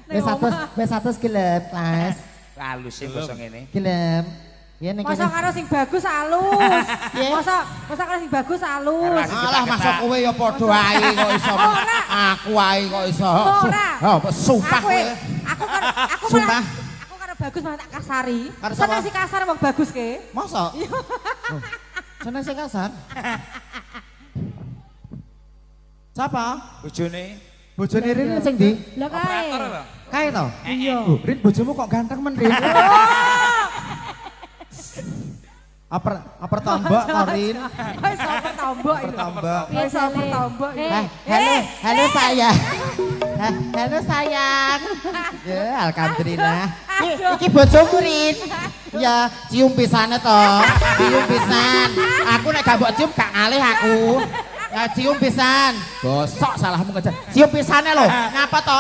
Wis 100 gelem, Mas. Halus sing basa ngene. Gelem. Ya ning Masa karo sing bagus halus. Masa karo sing bagus halus. Alah masuk kowe ya padha ae kok iso. Aku ae kok iso. Sumpah kowe. Aku Sumpah. Aku karo bagus malah tak kasari. Karo Seneng sapa? si kasar wong bagus ke. Masa? Seneng sing kasar. Siapa? Bojone. Bojone Rin sing ndi? Lah kae. Operator lho. Kae to? Iya. Rin bojomu kok ganteng men Rin. Aper tombok Korin. Wis apa tombok iki. Tombok. Wis apa tombok iki. Halo sayang. Halo sayang. Ya alhamdulillah. Iki bojomu Rin. Ya cium pisane to. Cium pisan. Aku nek gak mbok cium gak ngalih aku. Ya cium pisan. Bosok salahmu kejar. Cium pisane lho. Ngapa to?